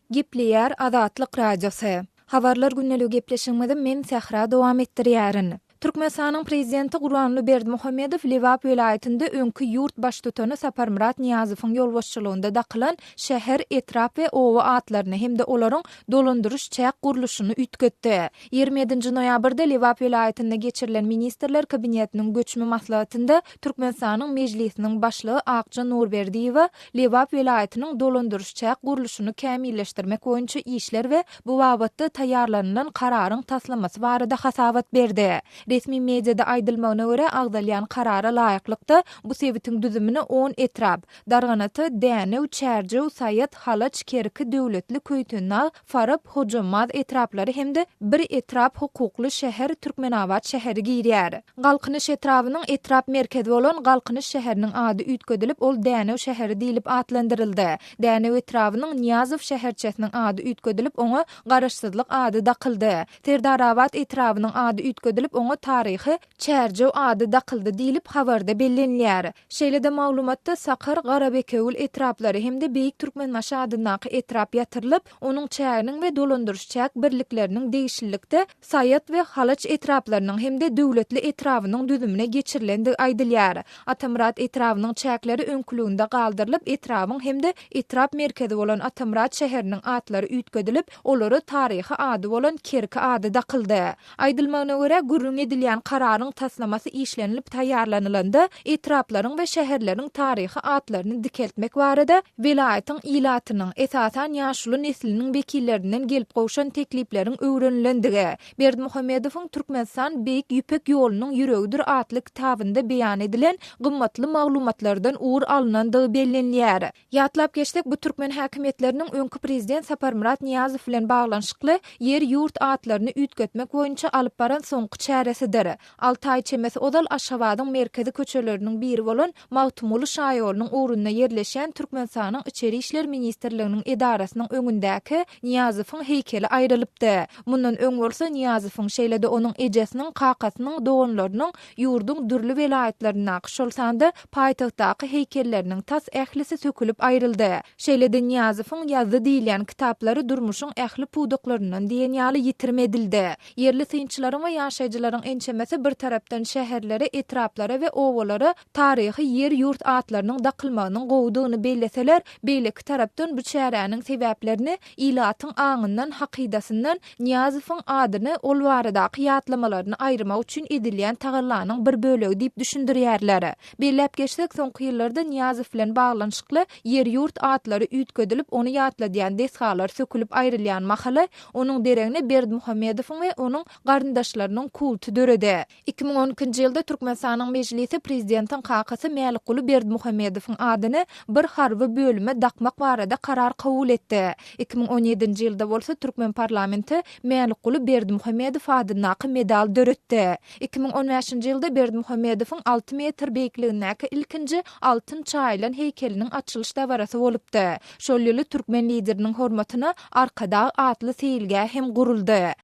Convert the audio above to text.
Gepleýär Azatlyk Radiosu. Habarlar günnäli gepleşigimizde men Sahra dowam etdirýärin. Türkmenistanyň prezidenti Gurbanly Berdimuhammedow Liwap welaýatynda öňkü ýurt baş tutany Saparmurat Niýazowyň ýolbaşçylygynda dakylan şäher etrap we owa atlaryny hemde olaryň dolandyryş çäk guruluşyny ütgetdi. 27 noýabrda Liwap welaýatynda geçirilen ministrler kabinetiniň göçme maslahatynda Türkmenistanyň mejlisiniň başlygy Akja Nurberdiýewa Liwap welaýatynyň dolandyryş çäk guruluşyny kämilleşdirmek boýunça işler we bu babatda taýýarlanan kararyň taslamasy barada hasabat berdi. Resmi mediada aýdylmagyna görä agdalýan karara laýyklykda bu sebitin düzümini 10 etrap, Darganaty, Dänew, Çärjew, Sayat, Halaç, Kerki döwletli köýtünna, Farab, Hojamaz etraplary hemde bir etrap hukukly şäher Türkmenabad şäheri girýär. Galkynyş etrabynyň etrap merkezi bolan Galkynyş şäheriniň ady ütgedilip ol Dänew şäheri diýilip atlandyryldy. Dänew etrabynyň Niýazow şäherçesiniň ady ütgedilip oňa garaşsyzlyk ady dakyldy. Terdarabad etrabynyň ady ütgedilip oňa taryhy Çärjew ady dakyldy diýilip habarda bellenýär. Şeýle-de maglumatda Sakar, Garabekeul etraplary hemde Beýik Türkmenmaş adynaky etrap ýatyrylyp, onuň çäginiň we dolandyrış çäk birlikleriniň değişillikde Sayat we Halaç etraplarynyň hemde döwletli etrabynyň düzümine geçirilendi aýdylýar. Atamurat etrabynyň çäkleri öňkülügünde galdyrylyp, etrabyň hemde etrap merkezi bolan Atamurat şäheriniň atlary ütgedilip, olary taryhy ady bolan Kerki ady dakyldy. Aýdylmagyna görä gurrun edilýän kararyň taslamasy işlenilip taýýarlanylanda etraplaryň we şäherleriň taryhy atlaryny dikeltmek barada welaýatyň ilatynyň esasan ýaşuly nesliniň wekillerinden gelip goşan teklipleriň öwrenilendigi Berdimuhammedowyň Türkmenistan Beýik Ýüpek ýolunyň ýüregidir atly kitabynda beýan edilen gymmatly maglumatlardan uğur alınandygy bellenýär. Ýatlap geçdik, bu türkmen häkimetleriniň öňkü prezident Saparmurat Niýazow bilen baglanşykly ýer ýurt atlaryny ütgetmek boýunça alyp baran soňky çäresidir. Altay çemesi odal Aşgabatyň merkezi köçeleriniň biri bolan Mawtumuly şaýorunyň urunyna ýerleşen Türkmenistanyň Içeri işler ministrliginiň edarasynyň öňündäki Niýazowyň heykeli aýrylypdy. Mundan öň bolsa Niýazowyň şeýle-de onuň ejesiniň, kakasynyň, doganlarynyň ýurduň dürli welaýatlaryna şolsanda paýtagtdaky heykelleriniň tas ählisi sökülip aýryldy. Şeýle-de Niýazowyň ýazdy diýilen kitaplary durmuşyň ähli puduklarynyň diýen ýaly ýitirmedildi. Yerli synçylaryň we ýaşaýjylaryň ençemesi bir tarapdan şäherlere, etraplara we owalara taryhy ýer ýurt atlarynyň dakylmagynyň gowudygyny belleseler, beýleki tarapdan bu çäräniň sebäplerini ilatyň aňyndan, hakydasyndan Niýazowyň adyny ol baradaky ýatlamalaryny aýrymak üçin edilýän tagyllanyň bir bölegi diýip düşündirýärler. Belläp geçsek, soňky ýyllarda Niýazow bilen baglanşykly ýer ýurt atlary ütgedilip, ony ýatladýan deshalar sökülip aýrylýan mahala onuň deregine Berdimuhammedowyň we onuň garyndaşlarynyň kulty döredi. 2012-nji ýylda Türkmenistanyň mejlisi prezidentiň kakasy Mälikuli Berdimuhammedowyň adyny bir harby bölüme dakmak barada karar kabul etdi. 2017-nji ýylda bolsa Türkmen parlamenti Mälikuli Berdimuhammedow adynaky medal döretdi. 2015-nji ýylda Berdimuhammedowyň 6 metr beýikligindäki ilkinji altyn çaýlan heykeliniň açylyş dabarasy bolupdy. Şol ýyly türkmen lideriniň hormatyna arkada atly seýilge hem guruldy.